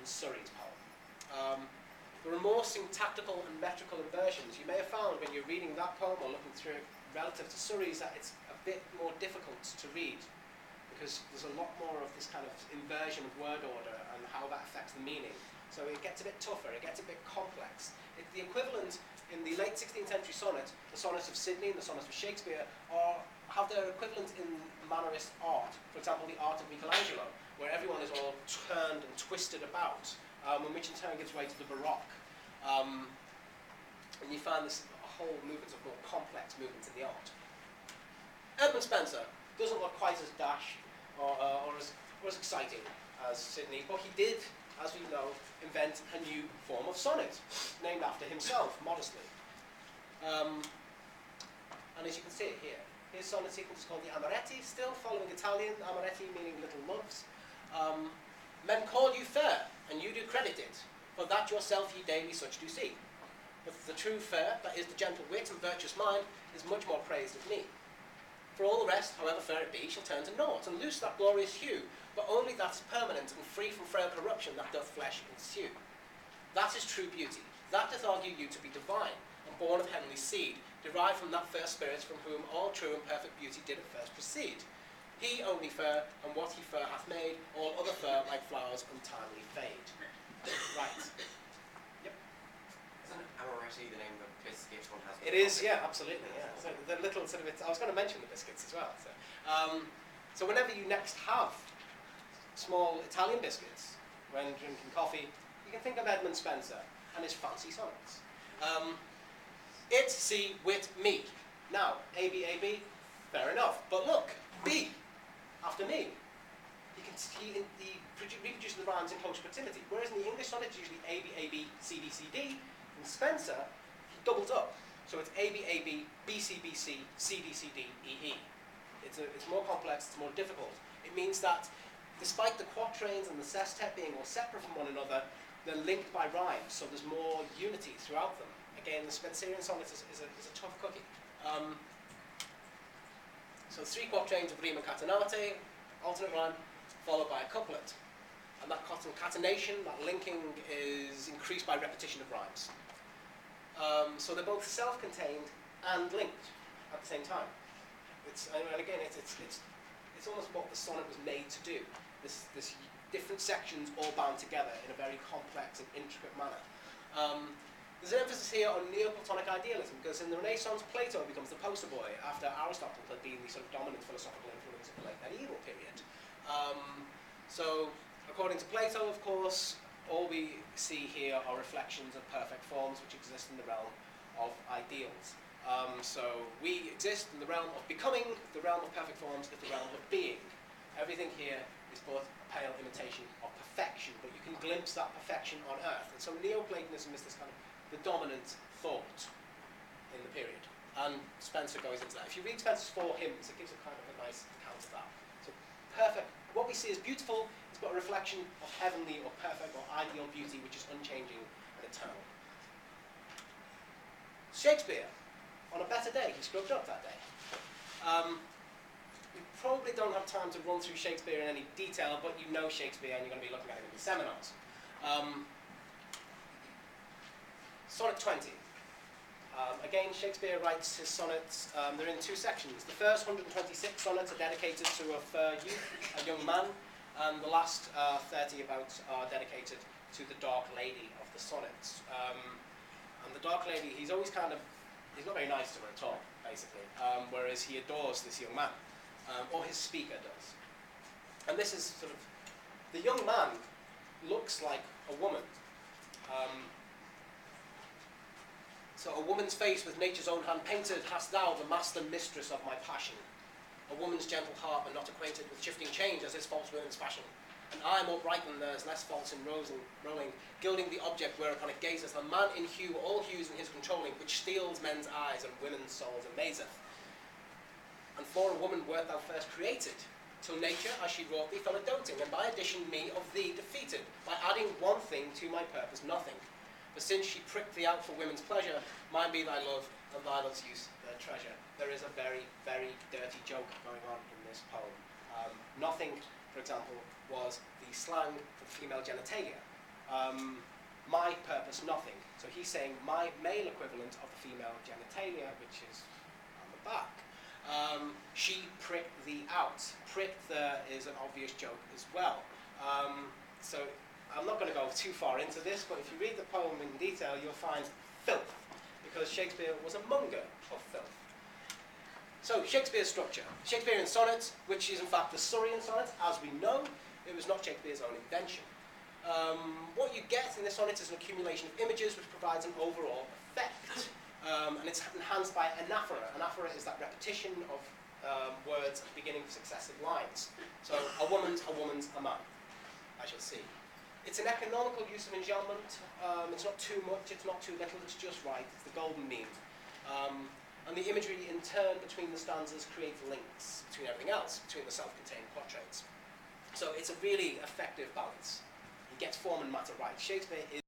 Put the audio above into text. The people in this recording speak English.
Surrey's poem. There are more syntactical and metrical inversions. You may have found when you're reading that poem or looking through it relative to Surrey's that it's a bit more difficult to read because there's a lot more of this kind of inversion of word order and how that affects the meaning. So it gets a bit tougher, it gets a bit complex. The equivalent in the late 16th century sonnet, the sonnets of Sidney and the sonnets of Shakespeare, have their equivalent in mannerist art. For example, the art of Michelangelo, where everyone is all turned and twisted about, and which in turn gives way to the Baroque. And you find this whole movement of more complex movements in the art. Edmund Spenser doesn't look quite as dash or as exciting as Sidney, but he did, as we know, invent a new form of sonnet, named after himself, modestly. And as you can see it here, his sonnet sequence is called the Amoretti, still following Italian, Amoretti meaning little loves. Men call you fair, and you do credit it, for that yourself ye daily such do see. But the true fair, that is the gentle wit and virtuous mind, is much more praised of me. For all the rest, however fair it be, shall turn to naught, and lose that glorious hue, but only that is permanent and free from frail corruption that doth flesh ensue. That is true beauty, that doth argue you to be divine, and born of heavenly seed, derived from that fair spirit from whom all true and perfect beauty did at first proceed. He only fair, and what he fair hath made, all other fair like flowers untimely fade. Right. Yep. Isn't Amoretti the name of the biscuit one has? It is, yeah, absolutely, yeah. So the little sort of, I was going to mention the biscuits as well. So whenever you next have small Italian biscuits when drinking coffee, you can think of Edmund Spenser and his fancy sonnets. It, see, wit, me. Now, A, B, fair enough. But look, B, after me. He reproduces the rhymes in close proximity. Whereas in the English sonnet, it's usually A, B, C, D, C, D. In Spenser, he doubles up. So it's A, B, C, C, D, C, D, E, E. It's more complex, it's more difficult. It means that despite the quatrains and the sestet being all separate from one another, they're linked by rhymes, so there's more unity throughout them. Again, the Spenserian sonnet is a tough cookie. So 3 quatrains of rima catenate, alternate rhyme, followed by a couplet. And that concatenation, that linking, is increased by repetition of rhymes. So they're both self-contained and linked at the same time. And again, it's almost what the sonnet was made to do. This different sections all bound together in a very complex and intricate manner. There's an emphasis here on Neoplatonic idealism, because in the Renaissance, Plato becomes the poster boy after Aristotle had been the sort of dominant philosophical influence of the late medieval period. So, according to Plato, of course, all we see here are reflections of perfect forms which exist in the realm of ideals. So we exist in the realm of becoming, the realm of perfect forms is the realm of being. Everything here is but a pale imitation of perfection, but you can glimpse that perfection on earth. And so Neoplatonism is this kind of the dominant thought in the period. And Spenser goes into that. If you read Spenser's 4 hymns, it gives a kind of a nice account of that. So perfect, what we see as beautiful is but a reflection of heavenly or perfect or ideal beauty which is unchanging and eternal. Shakespeare, on a better day, he scrubbed up that day. We probably don't have time to run through Shakespeare in any detail, but you know Shakespeare and you're going to be looking at him in the seminars. Sonnet 20. Again, Shakespeare writes his sonnets, they're in 2 sections. The first 126 sonnets are dedicated to a fair youth, a young man, and the last 30 about are dedicated to the dark lady of the sonnets. And the dark lady, he's always kind of, he's not very nice to her at all, basically, whereas he adores this young man, or his speaker does. And this is sort of, the young man looks like a woman. So a woman's face with nature's own hand painted, hast thou, the master mistress of my passion. A woman's gentle heart, but not acquainted with shifting change as is false women's fashion. And I more bright than theirs, less false in rolling, gilding the object whereupon it gazeth, a man in hue, all hues in his controlling, which steals men's eyes and women's souls amazeth. And for a woman wert thou first created, till nature, as she wrought thee, fell a doting, and by addition me of thee defeated, by adding one thing to my purpose nothing. For since she pricked thee out for women's pleasure, mine be thy love, and thy love's use their treasure. There is a very, very dirty joke going on in this poem. Nothing, for example, was the slang for the female genitalia. My purpose, nothing. So he's saying my male equivalent of the female genitalia, which is on the back. She pricked thee out. Pricked there is an obvious joke as well. So I'm not going to go too far into this, but if you read the poem in detail, you'll find filth, because Shakespeare was a monger of filth. So, Shakespeare's structure. Shakespearean sonnet, which is in fact the Surrean sonnet, as we know, it was not Shakespeare's own invention. What you get in this sonnet is an accumulation of images which provides an overall effect. And it's enhanced by anaphora. Anaphora is that repetition of words at the beginning of successive lines. So, a woman's, a man, I shall see. It's an economical use of enjambment. It's not too much, it's not too little, it's just right. It's the golden mean. And the imagery in turn between the stanzas creates links between everything else, between the self-contained portraits. So it's a really effective balance. He gets form and matter right. Shakespeare is